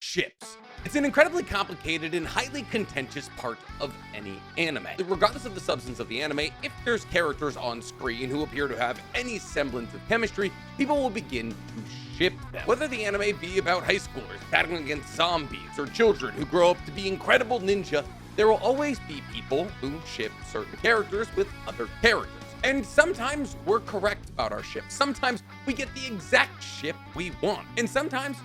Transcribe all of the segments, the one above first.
ships. It's an incredibly complicated and highly contentious part of any anime. Regardless of the substance of the anime, if there's characters on screen who appear to have any semblance of chemistry, people will begin to ship them. Whether the anime be about high schoolers battling against zombies or children who grow up to be incredible ninja, there will always be people who ship certain characters with other characters. And sometimes we're correct about our ships. Sometimes we get the exact ship we want. And sometimes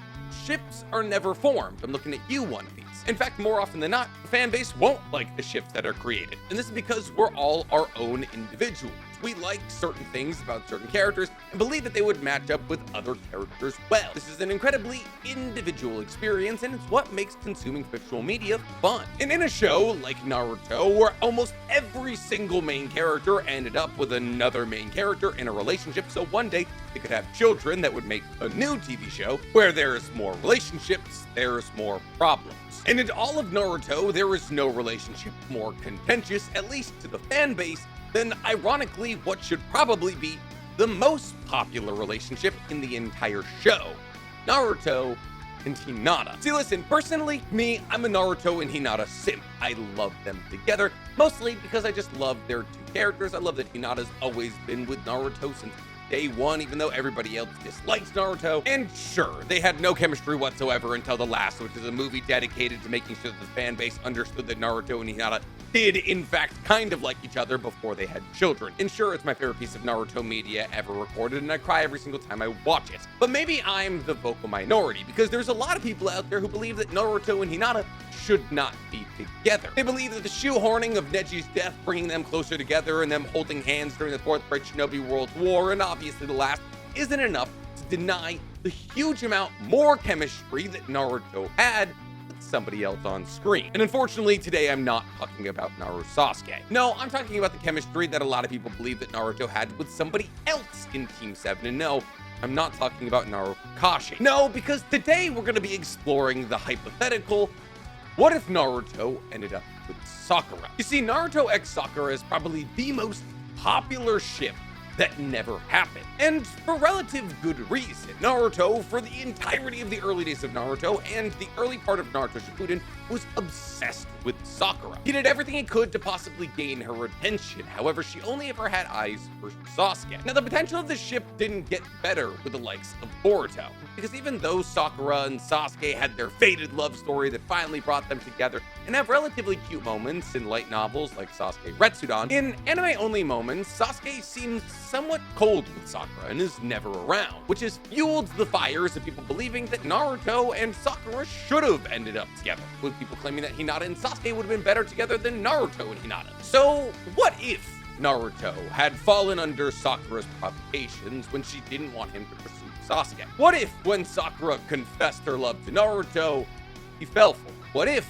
ships are never formed. I'm looking at you, One Piece. In fact, more often than not, the fan base won't like the ships that are created. And this is because we're all our own individuals. We like certain things about certain characters and believe that they would match up with other characters well. This is an incredibly individual experience, and it's what makes consuming fictional media fun. And in a show like Naruto, where almost every single main character ended up with another main character in a relationship, so one day they could have children that would make a new TV show where there's more relationships, there's more problems. And in all of Naruto, there is no relationship more contentious, at least to the fan base, than ironically what should probably be the most popular relationship in the entire show, Naruto and Hinata. See, listen, personally, me, I'm a Naruto and Hinata simp. I love them together, mostly because I just love their two characters. I love that Hinata's always been with Naruto since day one, even though everybody else dislikes Naruto. And sure, they had no chemistry whatsoever until the last, which is a movie dedicated to making sure that the fan base understood that Naruto and Hinata did in fact kind of like each other before they had children. And sure, it's my favorite piece of Naruto media ever recorded, and I cry every single time I watch it. But maybe I'm the vocal minority, because there's a lot of people out there who believe that Naruto and Hinata should not be together. They believe that the shoehorning of Neji's death, bringing them closer together, and them holding hands during the Fourth Great Shinobi World War, and obviously the last, isn't enough to deny the huge amount more chemistry that Naruto had with somebody else on screen. And unfortunately, today I'm not talking about Naruto Sasuke. No, I'm talking about the chemistry that a lot of people believe that Naruto had with somebody else in Team 7. And no, I'm not talking about Naruto Kakashi. No, because today we're going to be exploring the hypothetical, what if Naruto ended up with Sakura? You see, Naruto x Sakura is probably the most popular ship that never happened. And for relative good reason. Naruto, for the entirety of the early days of Naruto and the early part of Naruto Shippuden, was obsessed with Sakura. He did everything he could to possibly gain her attention. However, she only ever had eyes for Sasuke. Now, the potential of the ship didn't get better with the likes of Boruto, because even though Sakura and Sasuke had their fated love story that finally brought them together and have relatively cute moments in light novels like Sasuke Retsudan, in anime-only moments, Sasuke seems somewhat cold with Sakura and is never around, which has fueled the fires of people believing that Naruto and Sakura should have ended up together, with people claiming that Hinata and Sasuke would have been better together than Naruto and Hinata. So what if Naruto had fallen under Sakura's provocations when she didn't want him to pursue Sasuke? What if, when Sakura confessed her love to Naruto, he fell for it? What if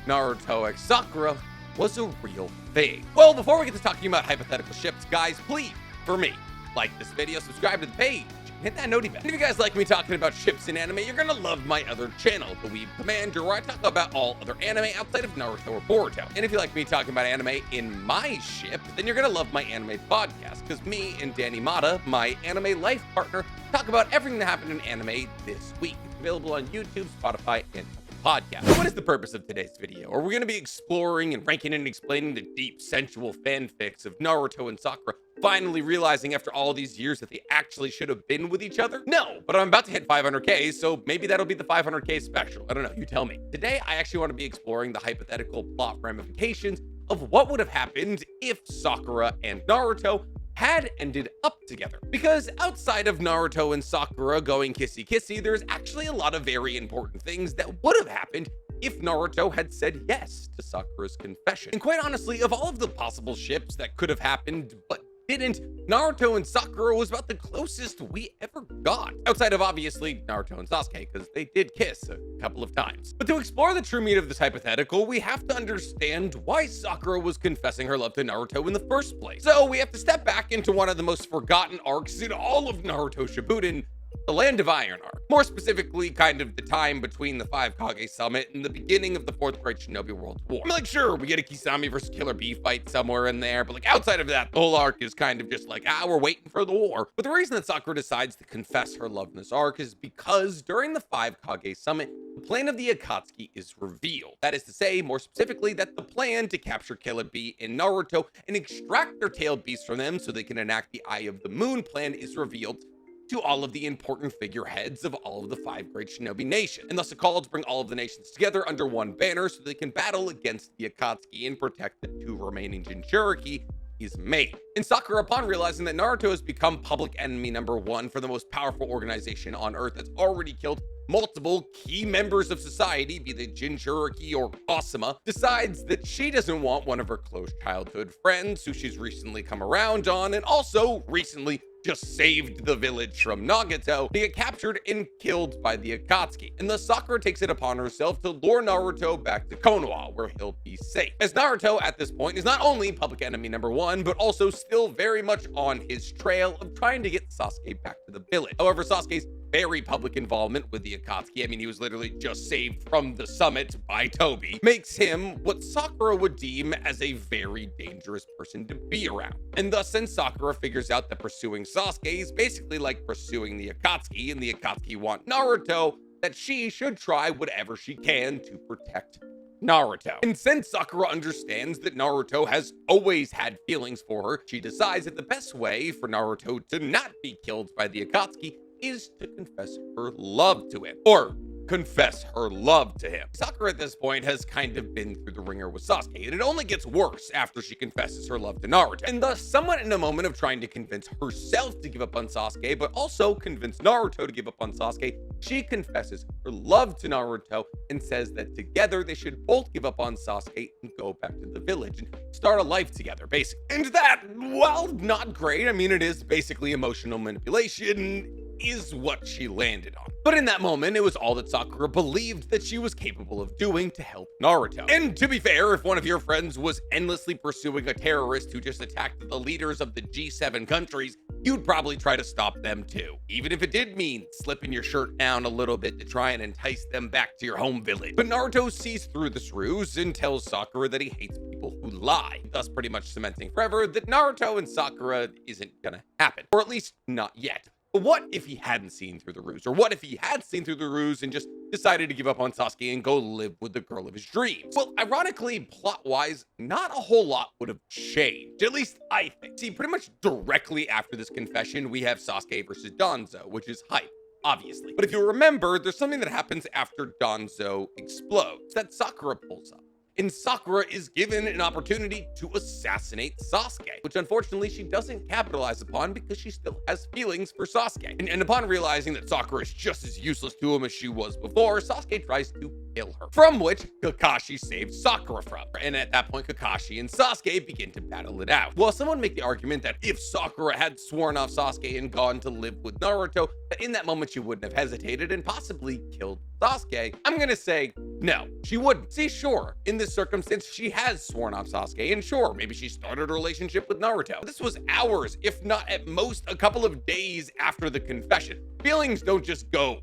Naruto x Sakura was a real thing? Well, before we get to talking about hypothetical ships, guys, please, for me, like this video, subscribe to the page, hit that noti bell. And if you guys like me talking about ships in anime, you're gonna love my other channel, The Weeb Commander, where I talk about all other anime outside of Naruto or Boruto. And if you like me talking about anime in my ship, then you're gonna love my anime podcast, because me and Danny Mata, my anime life partner, talk about everything that happened in anime this week. It's available on YouTube, Spotify, and podcast. So what is the purpose of today's video? Are we going to be exploring and ranking and explaining the deep, sensual fanfics of Naruto and Sakura finally realizing after all these years that they actually should have been with each other? No, but I'm about to hit 500K, so maybe that'll be the 500K special. I don't know, you tell me. Today, I actually want to be exploring the hypothetical plot ramifications of what would have happened if Sakura and Naruto had ended up together. Because outside of Naruto and Sakura going kissy kissy, there's actually a lot of very important things that would have happened if Naruto had said yes to Sakura's confession. And quite honestly, of all of the possible ships that could have happened but didn't, Naruto and Sakura was about the closest we ever got. Outside of obviously Naruto and Sasuke, because they did kiss a couple of times. But to explore the true meaning of this hypothetical, we have to understand why Sakura was confessing her love to Naruto in the first place. So we have to step back into one of the most forgotten arcs in all of Naruto Shippuden, the Land of Iron arc. More specifically, kind of the time between the 5 Kage Summit and the beginning of the Fourth Great Shinobi World War. I mean, like, sure, we get a Kisame versus Killer Bee fight somewhere in there, but like outside of that, the whole arc is kind of just like, we're waiting for the war. But the reason that Sakura decides to confess her love in this arc is because during the 5 Kage Summit, the plan of the Akatsuki is revealed. That is to say, more specifically, that the plan to capture Killer Bee and Naruto and extract their tailed beasts from them so they can enact the Eye of the Moon plan is revealed to all of the important figureheads of all of the 5 great shinobi nations, and thus a call to bring all of the nations together under one banner so they can battle against the Akatsuki and protect the 2 remaining Jinchuriki is made. And Sakura, upon realizing that Naruto has become public enemy number 1 for the most powerful organization on Earth that's already killed multiple key members of society, be they Jinchuriki or Asuma, decides that she doesn't want one of her close childhood friends who she's recently come around on and also recently just saved the village from Nagato to get captured and killed by the Akatsuki. And thus Sakura takes it upon herself to lure Naruto back to Konoha, where he'll be safe. As Naruto at this point is not only public enemy number 1, but also still very much on his trail of trying to get Sasuke back to the village. However, Sasuke's very public involvement with the Akatsuki, I mean, he was literally just saved from the summit by Toby, makes him what Sakura would deem as a very dangerous person to be around. And thus, since Sakura figures out that pursuing Sasuke is basically like pursuing the Akatsuki, and the Akatsuki want Naruto, that she should try whatever she can to protect Naruto. And since Sakura understands that Naruto has always had feelings for her, she decides that the best way for Naruto to not be killed by the Akatsuki is to confess her love to him, or confess her love to him. Sakura at this point has kind of been through the ringer with Sasuke, and it only gets worse after she confesses her love to Naruto. And thus, somewhat in a moment of trying to convince herself to give up on Sasuke, but also convince Naruto to give up on Sasuke, she confesses her love to Naruto and says that together they should both give up on Sasuke and go back to the village and start a life together, basically. And that, while not great, I mean, it is basically emotional manipulation, is what she landed on. But in that moment, it was all that Sakura believed that she was capable of doing to help Naruto. And to be fair, if one of your friends was endlessly pursuing a terrorist who just attacked the leaders of the G7 countries, you'd probably try to stop them too, even if it did mean slipping your shirt down a little bit to try and entice them back to your home village. But Naruto sees through this ruse and tells Sakura that he hates people who lie, thus pretty much cementing forever that Naruto and Sakura isn't gonna happen, or at least not yet. But what if he hadn't seen through the ruse? Or what if he had seen through the ruse and just decided to give up on Sasuke and go live with the girl of his dreams? Well, ironically, plot-wise, not a whole lot would have changed. At least I think. See, pretty much directly after this confession, we have Sasuke versus Danzo, which is hype, obviously. But if you remember, there's something that happens after Danzo explodes that Sakura pulls up. And Sakura is given an opportunity to assassinate Sasuke, which unfortunately she doesn't capitalize upon because she still has feelings for Sasuke. And upon realizing that Sakura is just as useless to him as she was before, Sasuke tries to kill her, from which Kakashi saves Sakura from. And at that point, Kakashi and Sasuke begin to battle it out. Well, someone make the argument that if Sakura had sworn off Sasuke and gone to live with Naruto, that in that moment she wouldn't have hesitated and possibly killed Sasuke. I'm gonna say no, she wouldn't. See, sure, in this circumstance, she has sworn off Sasuke, and sure, maybe she started a relationship with Naruto. This was hours, if not at most a couple of days after the confession. Feelings don't just go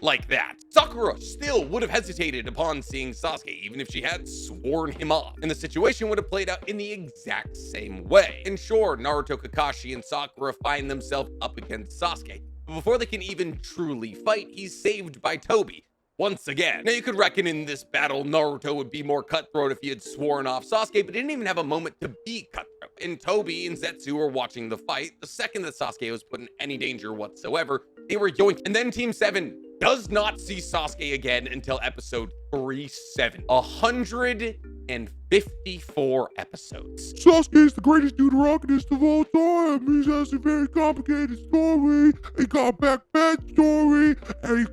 like that. Sakura still would have hesitated upon seeing Sasuke, even if she had sworn him off. And the situation would have played out in the exact same way. And sure, Naruto, Kakashi, and Sakura find themselves up against Sasuke. But before they can even truly fight, he's saved by Toby once again. Now, you could reckon in this battle, Naruto would be more cutthroat if he had sworn off Sasuke, but he didn't even have a moment to be cutthroat. And Toby and Zetsu were watching the fight. The second that Sasuke was put in any danger whatsoever, they were yoinked. And then Team 7 does not see Sasuke again until episode 37. 154 episots. Sasuke is the greatest Deuteragonist of all time. He has a very complicated story. He got back story. And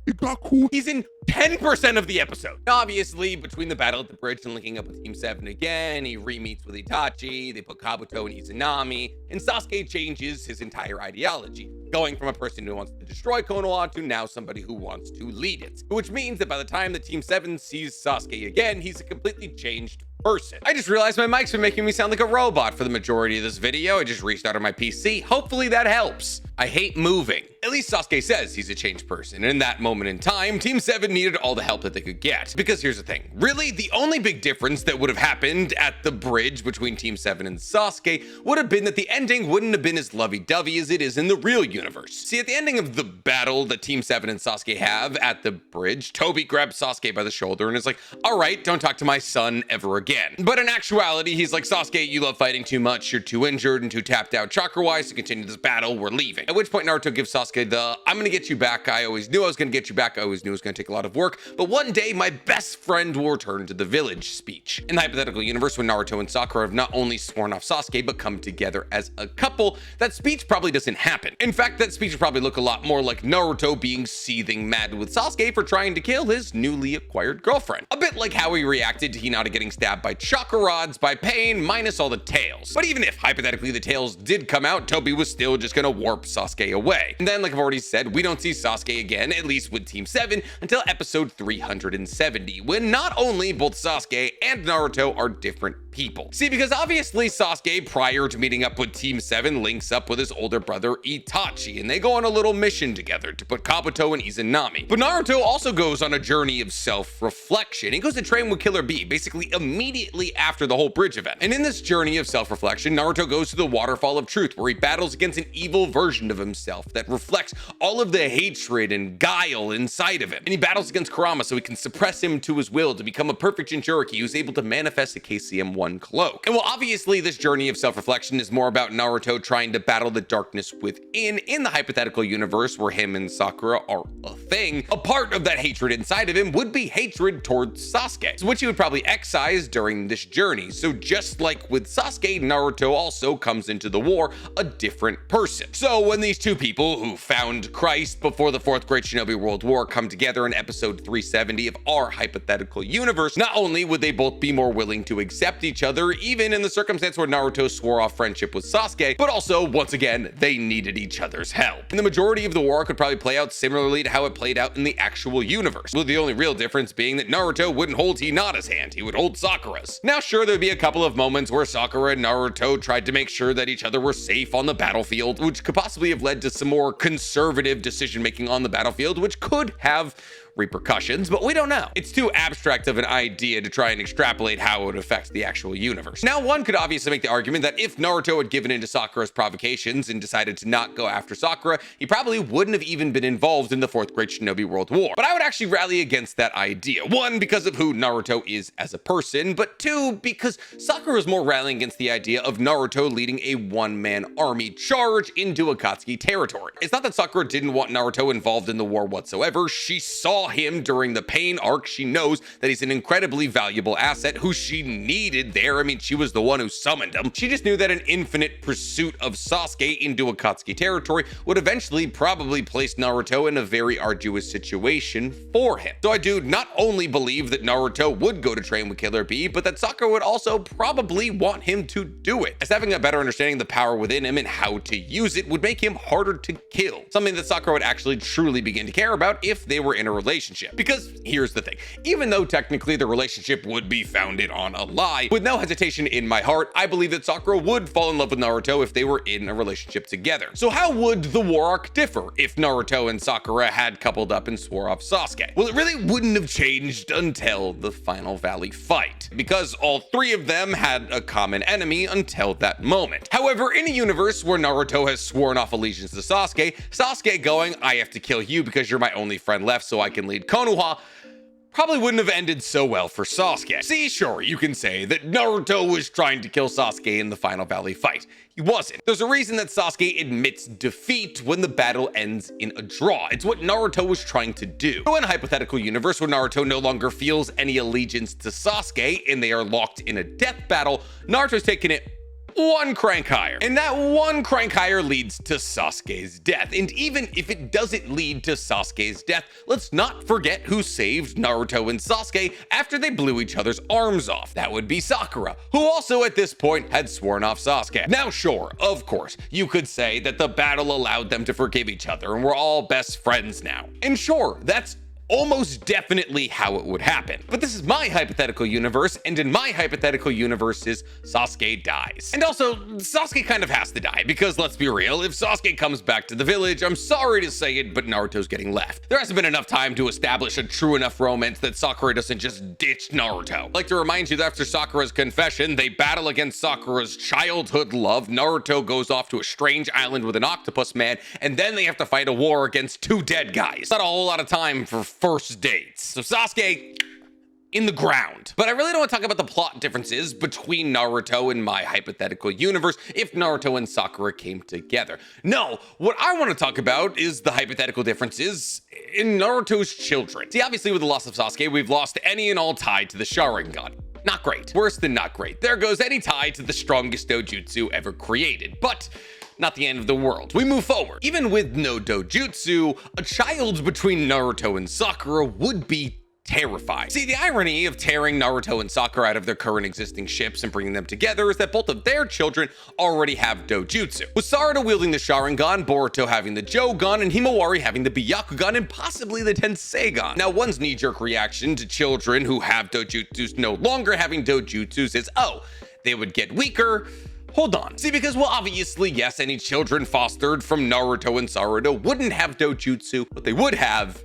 he got cool. He's in 10% of the episode. Obviously, between the battle at the bridge and linking up with Team 7 again, he re-meets with Itachi, they put Kabuto and Izanami, and Sasuke changes his entire ideology, going from a person who wants to destroy Konoha to now somebody who wants to lead it. Which means that by the time that Team 7 sees Sasuke again, he's a completely changed person. I just realized my mic's been making me sound like a robot for the majority of this video. I just restarted my PC. Hopefully that helps. I hate moving. At least Sasuke says he's a changed person, and in that moment in time, Team 7 needed all the help that they could get. Because here's the thing, really, the only big difference that would have happened at the bridge between Team 7 and Sasuke would have been that the ending wouldn't have been as lovey-dovey as it is in the real universe. See, at the ending of the battle that Team 7 and Sasuke have at the bridge, Toby grabs Sasuke by the shoulder and is like, all right, don't talk to my son ever again. But in actuality, he's like, Sasuke, you love fighting too much, you're too injured and too tapped out chakra-wise to continue this battle, we're leaving. At which point Naruto gives Sasuke the, I'm gonna get you back, I always knew I was gonna get you back, I always knew it was gonna take a lot of work, but one day my best friend will return to the village speech. In the hypothetical universe when Naruto and Sakura have not only sworn off Sasuke, but come together as a couple, that speech probably doesn't happen. In fact, that speech would probably look a lot more like Naruto being seething mad with Sasuke for trying to kill his newly acquired girlfriend. A bit like how he reacted to Hinata getting stabbed by chakra rods by Pain minus all the tails. But even if, hypothetically, the tails did come out, Toby was still just gonna warp Sasuke away. And then, like I've already said, we don't see Sasuke again, at least with Team 7, until episode 370, when not only both Sasuke and Naruto are different people. See, because obviously Sasuke, prior to meeting up with Team 7, links up with his older brother Itachi, and they go on a little mission together to put Kabuto and Izanami. But Naruto also goes on a journey of self-reflection. He goes to train with Killer Bee, basically immediately after the whole bridge event. And in this journey of self-reflection, Naruto goes to the Waterfall of Truth, where he battles against an evil version of himself that reflects all of the hatred and guile inside of him. And he battles against Kurama so he can suppress him to his will to become a perfect Jinchuriki who's able to manifest a KCM-1 cloak. And while obviously this journey of self-reflection is more about Naruto trying to battle the darkness within, in the hypothetical universe where him and Sakura are a thing, a part of that hatred inside of him would be hatred towards Sasuke, which he would probably excise during this journey. So just like with Sasuke, Naruto also comes into the war a different person. So when these two people who found Christ before the Fourth Great Shinobi World War come together in episode 370 of our hypothetical universe, not only would they both be more willing to accept each other, even in the circumstance where Naruto swore off friendship with Sasuke, but also, once again, they needed each other's help. And the majority of the war could probably play out similarly to how it played out in the actual universe, with the only real difference being that Naruto wouldn't hold Hinata's hand, he would hold Sakura's. Now sure, there'd be a couple of moments where Sakura and Naruto tried to make sure that each other were safe on the battlefield, which could possibly have led to some more conservative decision making on the battlefield, which could have repercussions, but we don't know. It's too abstract of an idea to try and extrapolate how it would affect the actual universe. Now, one could obviously make the argument that if Naruto had given in to Sakura's provocations and decided to not go after Sakura, he probably wouldn't have even been involved in the Fourth Great Shinobi World War. But I would actually rally against that idea. One, because of who Naruto is as a person, but two, because Sakura is more rallying against the idea of Naruto leading a one-man army charge into Akatsuki territory. It's not that Sakura didn't want Naruto involved in the war whatsoever. She saw him during the Pain arc. She knows that he's an incredibly valuable asset who she needed there. I mean, she was the one who summoned him. She just knew that an infinite pursuit of Sasuke into Akatsuki territory would eventually probably place Naruto in a very arduous situation for him. So I do not only believe that Naruto would go to train with Killer Bee, but that Sakura would also probably want him to do it, as having a better understanding of the power within him and how to use it would make him harder to kill, something that Sakura would actually truly begin to care about if they were in a relationship. Because here's the thing, even though technically the relationship would be founded on a lie, with no hesitation in my heart, I believe that Sakura would fall in love with Naruto if they were in a relationship together. So how would the war arc differ if Naruto and Sakura had coupled up and swore off Sasuke? Well, it really wouldn't have changed until the Final Valley fight, because all three of them had a common enemy until that moment. However, in a universe where Naruto has sworn off allegiance to Sasuke, Sasuke going, I have to kill you because you're my only friend left so I can lead Konoha, probably wouldn't have ended so well for Sasuke. See, sure, you can say that Naruto was trying to kill Sasuke in the Final Valley fight. He wasn't. There's a reason that Sasuke admits defeat when the battle ends in a draw. It's what Naruto was trying to do. So in a hypothetical universe where Naruto no longer feels any allegiance to Sasuke and they are locked in a death battle, Naruto's taking it one crank higher. And that one crank higher leads to Sasuke's death. And even if it doesn't lead to Sasuke's death, let's not forget who saved Naruto and Sasuke after they blew each other's arms off. That would be Sakura, who also at this point had sworn off Sasuke. Now sure, of course, you could say that the battle allowed them to forgive each other and we're all best friends now. And sure, that's almost definitely how it would happen. But this is my hypothetical universe, and in my hypothetical universes, Sasuke dies. And also, Sasuke kind of has to die, because let's be real, if Sasuke comes back to the village, I'm sorry to say it, but Naruto's getting left. There hasn't been enough time to establish a true enough romance that Sakura doesn't just ditch Naruto. I'd like to remind you that after Sakura's confession, they battle against Sakura's childhood love. Naruto goes off to a strange island with an octopus man, and then they have to fight a war against 2 dead guys. Not a whole lot of time for first dates. So Sasuke, in the ground. But I really don't want to talk about the plot differences between Naruto and my hypothetical universe if Naruto and Sakura came together. No, what I want to talk about is the hypothetical differences in Naruto's children. See, obviously with the loss of Sasuke, we've lost any and all tie to the Sharingan. Not great. Worse than not great. There goes any tie to the strongest dojutsu ever created. But not the end of the world. We move forward. Even with no dojutsu, a child between Naruto and Sakura would be terrifying. See, the irony of tearing Naruto and Sakura out of their current existing ships and bringing them together is that both of their children already have dojutsu. With Sarada wielding the Sharingan, Boruto having the Jogan, and Himawari having the Byakugan and possibly the Tenseigan. Now, one's knee-jerk reaction to children who have dojutsus no longer having dojutsus is, oh, they would get weaker. Hold on. See, because, well, obviously, yes, any children fostered from Naruto and Sarada wouldn't have dojutsu, but they would have.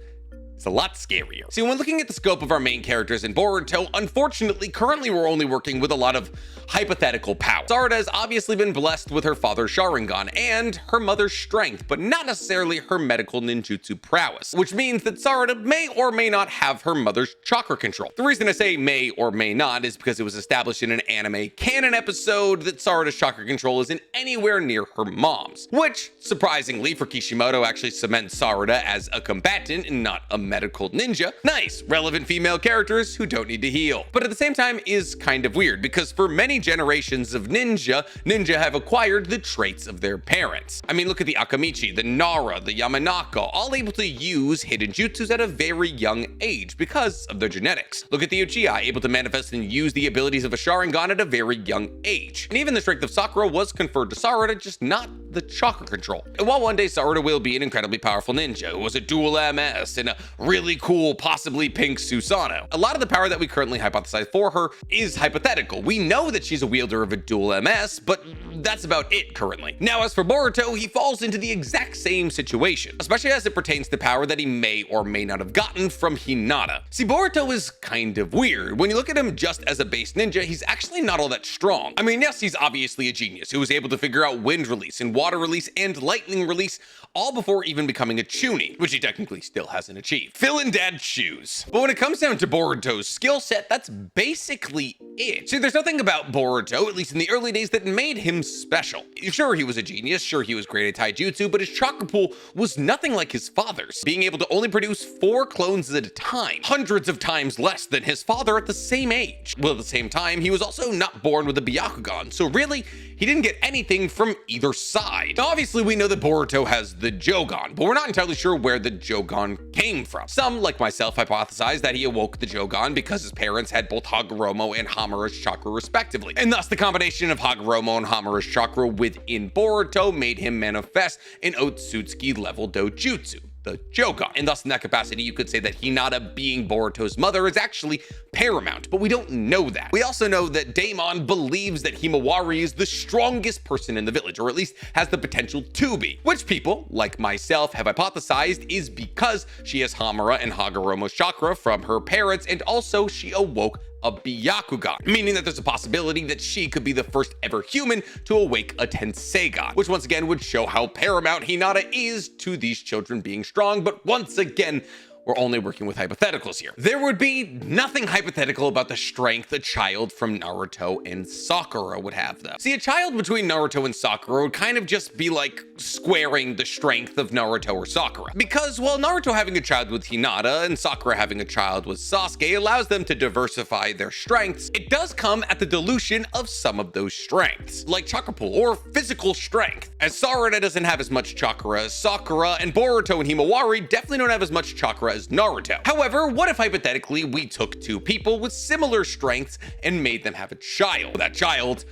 It's a lot scarier. See, when looking at the scope of our main characters in Boruto, unfortunately, currently we're only working with a lot of hypothetical power. Sarada has obviously been blessed with her father's Sharingan and her mother's strength, but not necessarily her medical ninjutsu prowess, which means that Sarada may or may not have her mother's chakra control. The reason I say may or may not is because it was established in an anime canon episode that Sarada's chakra control isn't anywhere near her mom's, which, surprisingly for Kishimoto, actually cements Sarada as a combatant and not a medical ninja. Nice, relevant female characters who don't need to heal. But at the same time is kind of weird because for many generations of ninja have acquired the traits of their parents. I mean, look at the Akamichi, the Nara, the Yamanaka, all able to use hidden jutsus at a very young age because of their genetics. Look at the Uchiha, able to manifest and use the abilities of a Sharingan at a very young age. And even the strength of Sakura was conferred to Sarada, just not the chakra control. And while one day Sarada will be an incredibly powerful ninja who was a dual MS and a really cool, possibly pink Susanoo, a lot of the power that we currently hypothesize for her is hypothetical. We know that she's a wielder of a dual MS, but that's about it currently. Now, as for Boruto, he falls into the exact same situation, especially as it pertains to power that he may or may not have gotten from Hinata. See, Boruto is kind of weird. When you look at him just as a base ninja, he's actually not all that strong. I mean, yes, he's obviously a genius who was able to figure out wind release and water release and lightning release all before even becoming a Chunin, which he technically still hasn't achieved. Fill in dad's shoes. But when it comes down to Boruto's skill set, that's basically it. See, there's nothing about Boruto, at least in the early days, that made him special. Sure, he was a genius, sure, he was great at taijutsu, but his chakra pool was nothing like his father's, being able to only produce 4 clones at a time, hundreds of times less than his father at the same age. Well, at the same time, he was also not born with a Byakugan, so really, he didn't get anything from either side. Now, obviously, we know that Boruto has the Jogan, but we're not entirely sure where the Jogan came from. Some, like myself, hypothesize that he awoke the Jogan because his parents had both Hagoromo and Hamura's chakra respectively, and thus the combination of Hagoromo and Hamura's chakra within Boruto made him manifest an Otsutsuki level dojutsu, the Jogan. And thus in that capacity, you could say that Hinata being Boruto's mother is actually paramount, but we don't know that. We also know that Daemon believes that Himawari is the strongest person in the village, or at least has the potential to be, which people, like myself, have hypothesized is because she has Hamura and Hagoromo's chakra from her parents, and also she awoke a Byakugan, meaning that there's a possibility that she could be the first ever human to awake a Tenseigan, which once again would show how paramount Hinata is to these children being strong, but once again, we're only working with hypotheticals here. There would be nothing hypothetical about the strength a child from Naruto and Sakura would have, though. See, a child between Naruto and Sakura would kind of just be like squaring the strength of Naruto or Sakura. Because while Naruto having a child with Hinata and Sakura having a child with Sasuke allows them to diversify their strengths, it does come at the dilution of some of those strengths, like chakra pool or physical strength. As Sarada doesn't have as much chakra as Sakura, and Boruto and Himawari definitely don't have as much chakra as Naruto. However, what if hypothetically we took 2 people with similar strengths and made them have a child? That child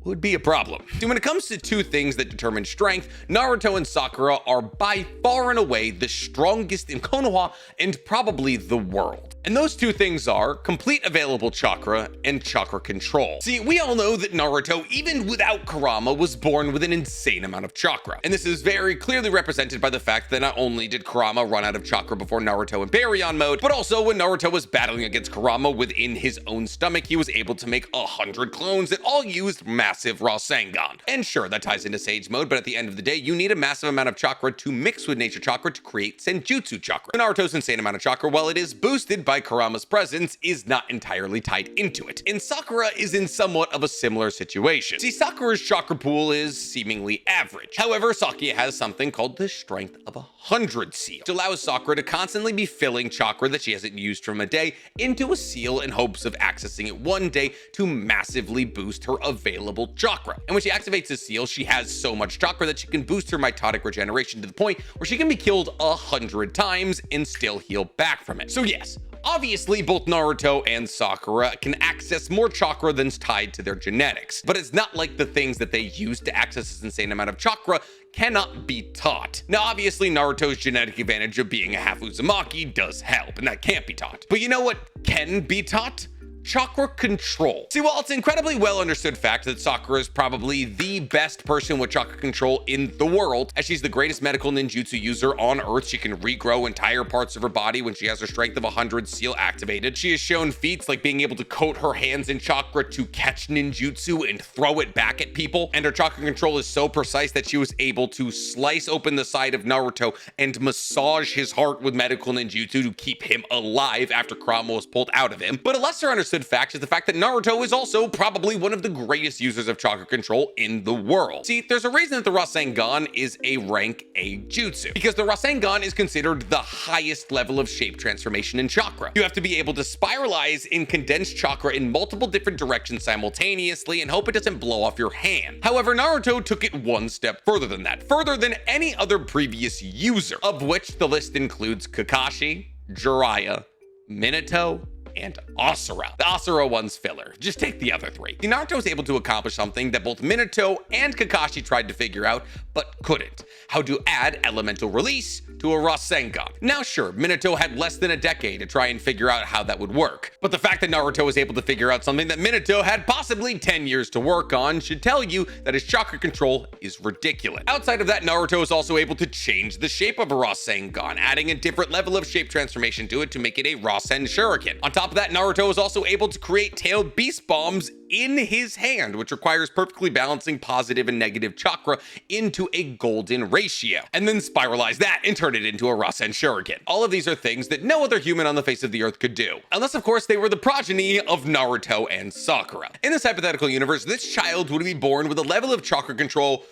would be a problem. See, when it comes to two things that determine strength, Naruto and Sakura are by far and away the strongest in Konoha and probably the world. And those two things are complete available chakra and chakra control. See, we all know that Naruto, even without Kurama, was born with an insane amount of chakra. And this is very clearly represented by the fact that not only did Kurama run out of chakra before Naruto in Baryon mode, but also when Naruto was battling against Kurama within his own stomach, he was able to make 100 clones that all used massive Rasengan. And sure, that ties into Sage mode, but at the end of the day, you need a massive amount of chakra to mix with nature chakra to create Senjutsu chakra. Naruto's insane amount of chakra, while it is boosted by Kurama's presence, is not entirely tied into it. And Sakura is in somewhat of a similar situation. See, Sakura's chakra pool is seemingly average. However, Sakia has something called the Strength of 100 seal, which allows Sakura to constantly be filling chakra that she hasn't used from a day into a seal in hopes of accessing it one day to massively boost her available chakra. And when she activates this seal, she has so much chakra that she can boost her mitotic regeneration to the point where she can be killed 100 times and still heal back from it. So yes, obviously, both Naruto and Sakura can access more chakra than's tied to their genetics, but it's not like the things that they use to access this insane amount of chakra cannot be taught. Now, obviously, Naruto's genetic advantage of being a half Uzumaki does help, and that can't be taught. But you know what can be taught? Chakra control. See, while it's an incredibly well understood fact that Sakura is probably the best person with chakra control in the world, as she's the greatest medical ninjutsu user on Earth, she can regrow entire parts of her body when she has her Strength of 100 seal activated. She has shown feats like being able to coat her hands in chakra to catch ninjutsu and throw it back at people, and her chakra control is so precise that she was able to slice open the side of Naruto and massage his heart with medical ninjutsu to keep him alive after Kurama was pulled out of him. But a lesser understood fact is the fact that Naruto is also probably one of the greatest users of chakra control in the world. See, there's a reason that the Rasengan is a rank A jutsu, because the Rasengan is considered the highest level of shape transformation in chakra. You have to be able to spiralize and condense chakra in multiple different directions simultaneously and hope it doesn't blow off your hand. However, Naruto took it one step further than that, further than any other previous user, of which the list includes Kakashi, Jiraiya, Minato, and Asura. The Asura one's filler. Just take the other three. Naruto was able to accomplish something that both Minato and Kakashi tried to figure out, but couldn't. How to add elemental release to a Rasengan. Now sure, Minato had less than a decade to try and figure out how that would work, but the fact that Naruto was able to figure out something that Minato had possibly 10 years to work on should tell you that his chakra control is ridiculous. Outside of that, Naruto is also able to change the shape of a Rasengan, adding a different level of shape transformation to it to make it a Rasen Shuriken. On top of that, Naruto is also able to create tailed beast bombs in his hand, which requires perfectly balancing positive and negative chakra into a golden ratio, and then spiralize that and turn it into a Rasen Shuriken. All of these are things that no other human on the face of the earth could do, unless of course they were the progeny of Naruto and Sakura. In this hypothetical universe, this child would be born with a level of chakra control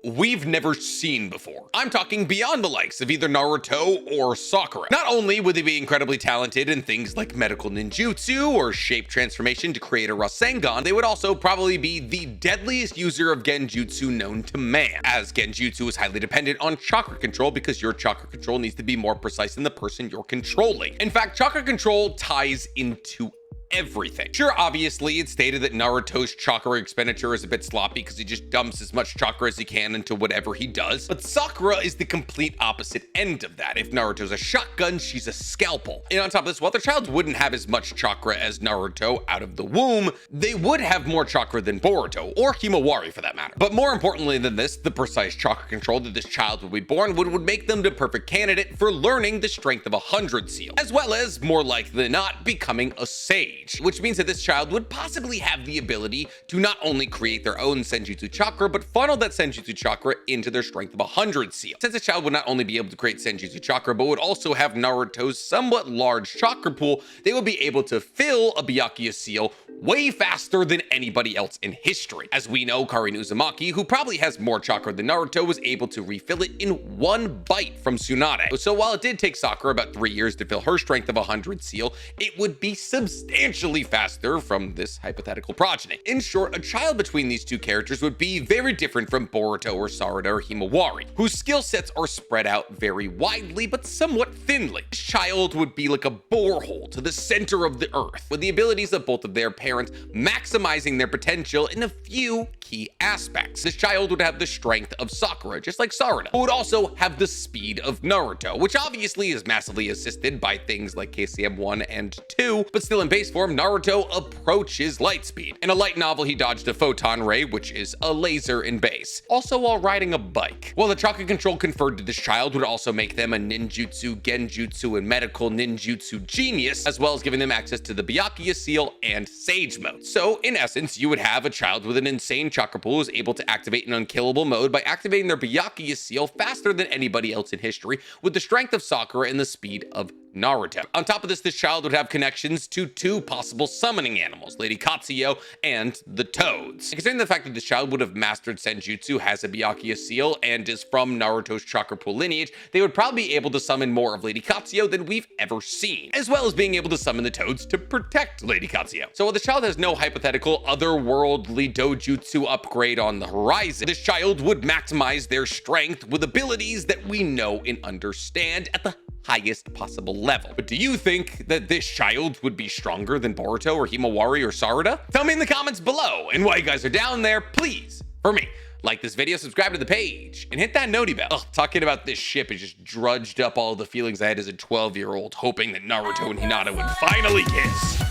we've never seen before. I'm talking beyond the likes of either Naruto or Sakura. Not only would they be incredibly talented in things like medical ninjutsu or shape transformation to create a Rasengan, they would also probably be the deadliest user of genjutsu known to man, as genjutsu is highly dependent on chakra control because your chakra control needs to be more precise than the person you're controlling. In fact, chakra control ties into everything. Sure, obviously, it's stated that Naruto's chakra expenditure is a bit sloppy because he just dumps as much chakra as he can into whatever he does, but Sakura is the complete opposite end of that. If Naruto's a shotgun, she's a scalpel. And on top of this, while their child wouldn't have as much chakra as Naruto out of the womb, they would have more chakra than Boruto, or Himawari for that matter. But more importantly than this, the precise chakra control that this child would be born would make them the perfect candidate for learning the Strength of 100 seal, as well as, more likely than not, becoming a sage. Which means that this child would possibly have the ability to not only create their own Senjutsu chakra, but funnel that Senjutsu chakra into their Strength of 100 seal. Since this child would not only be able to create Senjutsu chakra, but would also have Naruto's somewhat large chakra pool, they would be able to fill a Byakuya seal way faster than anybody else in history. As we know, Karin Uzumaki, who probably has more chakra than Naruto, was able to refill it in one bite from Tsunade. So while it did take Sakura about 3 years to fill her Strength of 100 seal, it would be substantially faster from this hypothetical progeny. In short, a child between these two characters would be very different from Boruto or Sarada or Himawari, whose skill sets are spread out very widely but somewhat thinly. This child would be like a borehole to the center of the earth, with the abilities of both of their parents parents, maximizing their potential in a few key aspects. This child would have the strength of Sakura, just like Sarada, but would also have the speed of Naruto, which obviously is massively assisted by things like KCM 1 and 2, but still in base form, Naruto approaches light speed. In a light novel, he dodged a photon ray, which is a laser in base, also while riding a bike. While the chakra control conferred to this child would also make them a ninjutsu, genjutsu, and medical ninjutsu genius, as well as giving them access to the Byakuya seal and Sage mode. So in essence, you would have a child with an insane chakra pool who's able to activate an unkillable mode by activating their Byakuya seal faster than anybody else in history, with the strength of Sakura and the speed of Naruto. On top of this child would have connections to two possible summoning animals, Lady Katsuyo and the Toads. Considering the fact that this child would have mastered Senjutsu, has a Byakuya seal, and is from Naruto's chakra pool lineage, they would probably be able to summon more of Lady Katsuyo than we've ever seen, as well as being able to summon the Toads to protect Lady Katsuyo. So while this child has no hypothetical otherworldly dojutsu upgrade on the horizon, this child would maximize their strength with abilities that we know and understand at the highest possible level. But do you think that this child would be stronger than Boruto or Himawari or Sarada? Tell me in the comments below, and while you guys are down there, please, for me, like this video, subscribe to the page, and hit that noti bell. Ugh, talking about this ship has just drudged up all the feelings I had as a 12-year-old, hoping that Naruto and Hinata would finally kiss.